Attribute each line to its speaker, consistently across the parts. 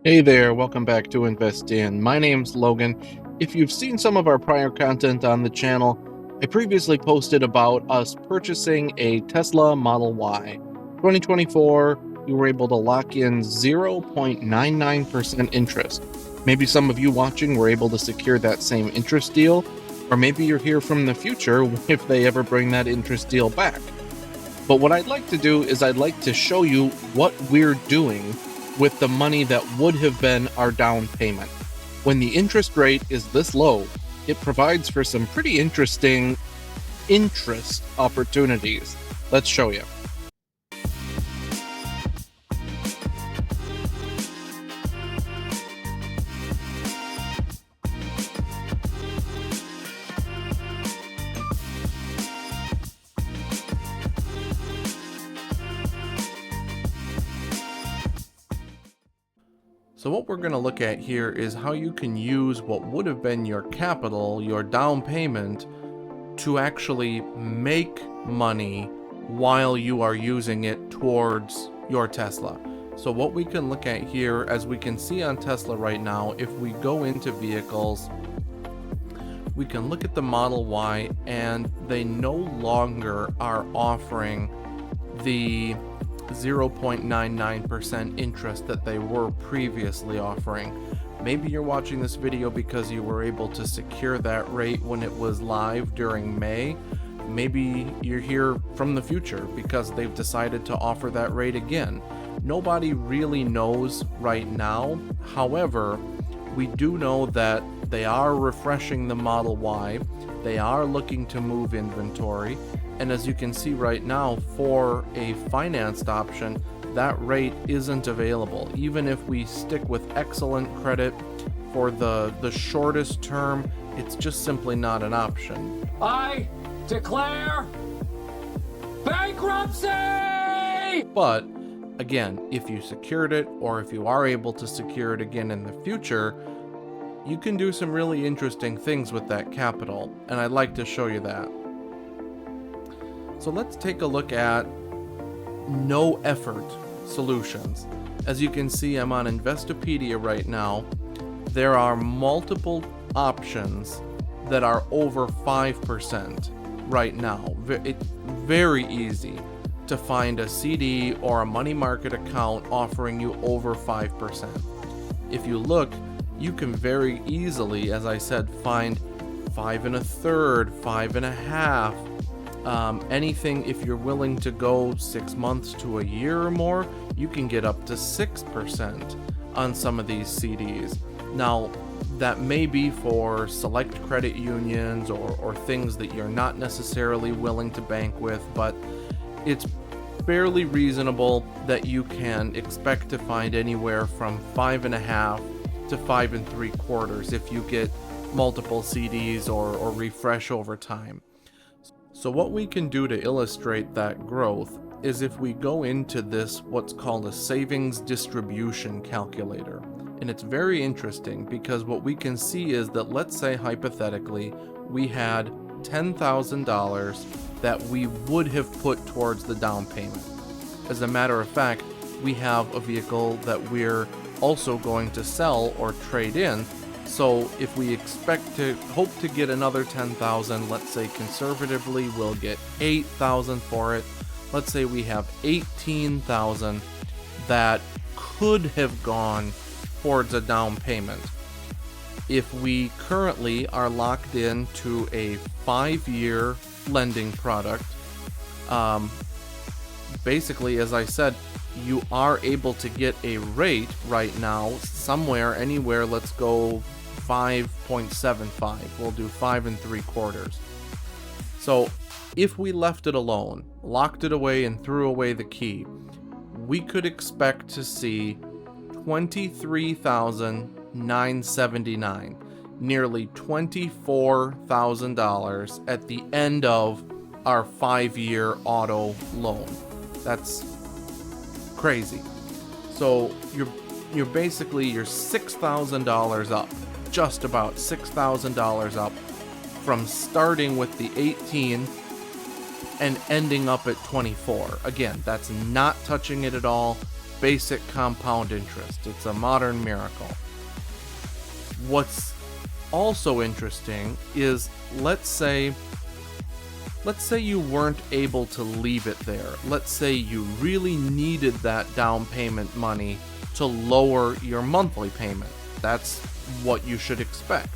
Speaker 1: Hey there, welcome back to Invest In. My name's Logan. If you've seen some of our prior content on the channel, I previously posted about us purchasing a Tesla Model Y. 2024, we were able to lock in 0.99% interest. Maybe some of you watching were able to secure that same interest deal, or maybe you're here from the future if they ever bring that interest deal back. But what I'd like to do is I'd like to show you what we're doing with the money that would have been our down payment. When the interest rate is this low, it provides for some pretty interesting interest opportunities. Let's show you. So what we're going to look at here is how you can use what would have been your capital, your down payment, to actually make money while you are using it towards your Tesla. So what we can look at here, as we can see on Tesla right now, if we go into vehicles, we can look at the Model Y and they no longer are offering the 0.99% interest that they were previously offering. Maybe you're watching this video because you were able to secure that rate when it was live during May. Maybe you're here from the future because they've decided to offer that rate again. Nobody really knows right now. However, we do know that they are refreshing the Model Y. They are looking to move inventory. And as you can see right now, for a financed option, that rate isn't available. Even if we stick with excellent credit for the shortest term, it's just simply not an option.
Speaker 2: I declare bankruptcy!
Speaker 1: But again, if you secured it, or if you are able to secure it again in the future, you can do some really interesting things with that capital, and I'd like to show you that. So let's take a look at no effort solutions. As you can see, I'm on Investopedia right now. There are multiple options that are over 5% right now. It's very easy to find a CD or a money market account offering you over 5%. If you look, you can very easily, as I said, find 5 1/3, 5 1/2. Anything, if you're willing to go 6 months to a year or more, you can get up to 6% on some of these CDs. Now, that may be for select credit unions or things that you're not necessarily willing to bank with, but it's fairly reasonable that you can expect to find anywhere from 5 1/2 to 5 3/4 if you get multiple CDs or refresh over time. So what we can do to illustrate that growth is if we go into this what's called a savings distribution calculator. And it's very interesting because what we can see is that, let's say hypothetically, we had $10,000 that we would have put towards the down payment. As a matter of fact, we have a vehicle that we're also going to sell or trade in. So if we hope to get another 10,000, let's say conservatively we'll get 8,000 for it. Let's say we have 18,000 that could have gone towards a down payment. If we currently are locked into a 5-year lending product, basically, as I said, you are able to get a rate right now anywhere, let's go 5.75. We'll do 5 3/4. So if we left it alone, locked it away and threw away the key, we could expect to see $23,979, nearly $24,000 at the end of our 5-year auto loan. That's crazy. So you're basically $6,000 up, just about $6,000 up from starting with the 18 and ending up at 24. Again, that's not touching it at all. basic compound interest. It's a modern miracle. What's also interesting is, let's say you weren't able to leave it there. Let's say you really needed that down payment money to lower your monthly payment. That's what you should expect.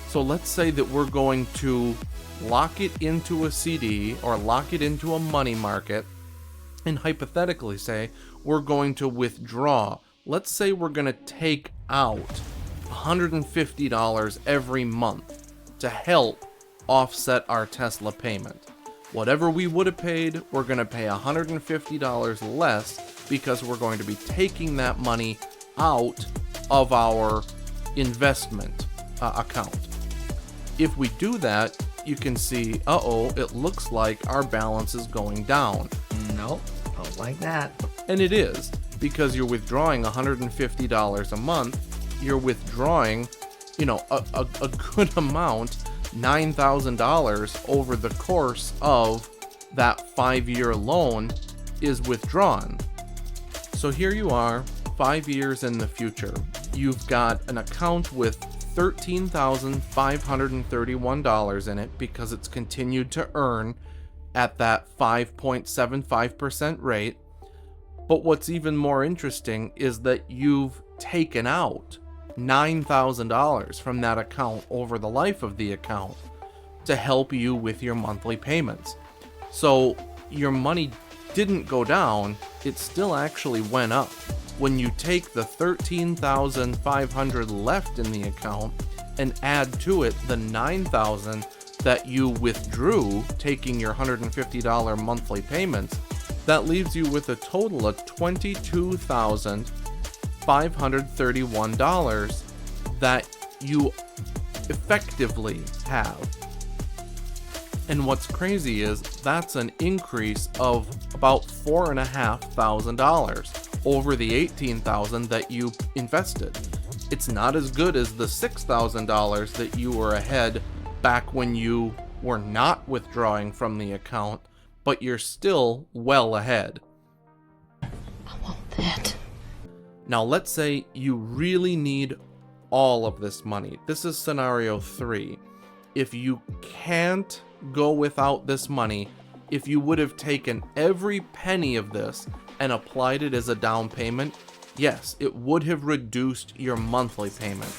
Speaker 1: So let's say that we're going to lock it into a CD or lock it into a money market, and hypothetically say we're going to withdraw. Let's say we're going to take out $150 every month to help offset our Tesla payment. Whatever we would have paid, we're going to pay $150 less because we're going to be taking that money out of our investment account. If we do that, you can see, it looks like our balance is going down.
Speaker 3: Nope, don't like that.
Speaker 1: And it is, because you're withdrawing $150 a month. You're withdrawing, a good amount, $9,000 over the course of that 5-year loan is withdrawn. So here you are, 5 years in the future. You've got an account with $13,531 in it because it's continued to earn at that 5.75% rate. But what's even more interesting is that you've taken out $9,000 from that account over the life of the account to help you with your monthly payments. So your money didn't go down, it still actually went up. When you take the $13,500 left in the account and add to it the $9,000 that you withdrew, taking your $150 monthly payments, that leaves you with a total of $22,531 that you effectively have. And what's crazy is that's an increase of about $4,500 over the $18,000 that you invested. It's not as good as the $6,000 that you were ahead back when you were not withdrawing from the account, but you're still well ahead.
Speaker 3: I want that.
Speaker 1: Now let's say you really need all of this money. This is scenario 3. If you can't go without this money, if you would have taken every penny of this and applied it as a down payment, yes, it would have reduced your monthly payment.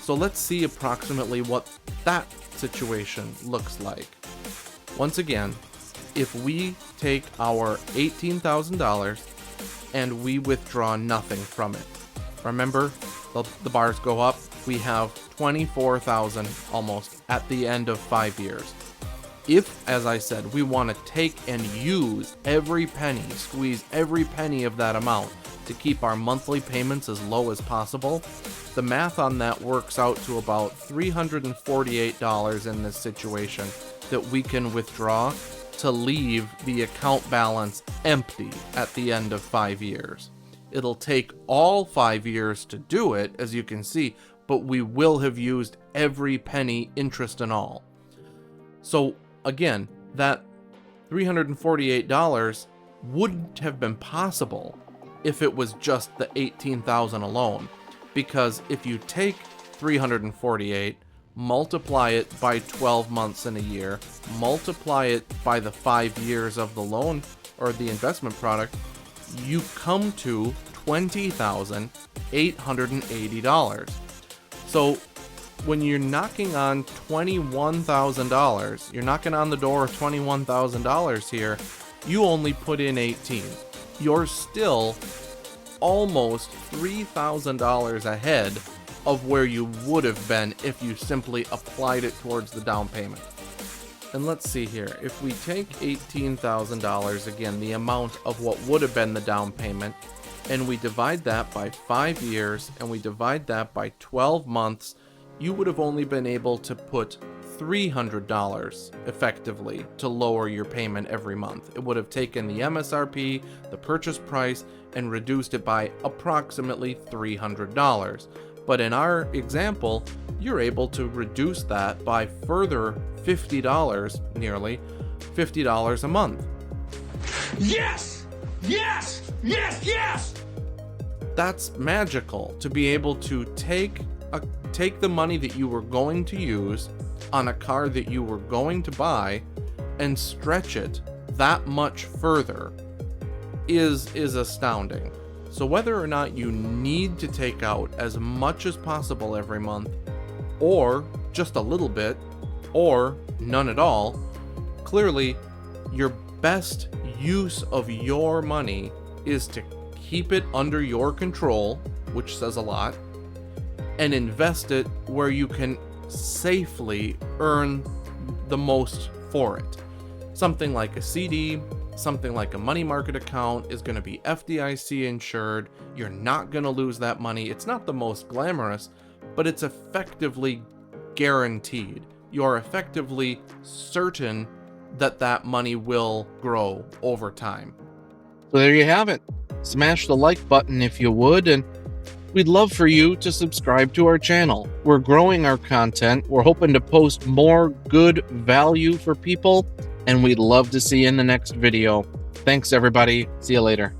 Speaker 1: So let's see approximately what that situation looks like. Once again, if we take our $18,000 and we withdraw nothing from it, remember, the bars go up, we have $24,000 almost at the end of 5 years. If, as I said, we want to take and use every penny, squeeze every penny of that amount to keep our monthly payments as low as possible, the math on that works out to about $348 in this situation that we can withdraw to leave the account balance empty at the end of 5 years. It'll take all 5 years to do it, as you can see, but we will have used every penny, interest and all. So again, that $348 wouldn't have been possible if it was just the $18,000 alone, because if you take $348, multiply it by 12 months in a year, multiply it by the 5 years of the loan or the investment product, you come to $20,880. So when you're knocking on $21,000, you're knocking on the door of $21,000 here, you only put in 18. You're still almost $3,000 ahead of where you would have been if you simply applied it towards the down payment. And let's see here, if we take $18,000, again, the amount of what would have been the down payment, and we divide that by 5 years, and we divide that by 12 months, you would have only been able to put $300 effectively to lower your payment every month. It would have taken the MSRP, the purchase price, and reduced it by approximately $300. But in our example, you're able to reduce that by further $50, nearly $50 a month.
Speaker 2: Yes! Yes! Yes! Yes!
Speaker 1: that's magical to be able to take the money that you were going to use on a car that you were going to buy and stretch it that much further is astounding. So whether or not you need to take out as much as possible every month, or just a little bit, or none at all, clearly your best use of your money is to keep it under your control, which says a lot, and invest it where you can safely earn the most for it. Something like a CD, something like a money market account is going to be FDIC insured. You're not going to lose that money. It's not the most glamorous, but it's effectively guaranteed. You're effectively certain that that money will grow over time. So there you have it. Smash the like button if you would, and we'd love for you to subscribe to our channel. We're growing our content. We're hoping to post more good value for people, and we'd love to see you in the next video. Thanks, everybody. See you later.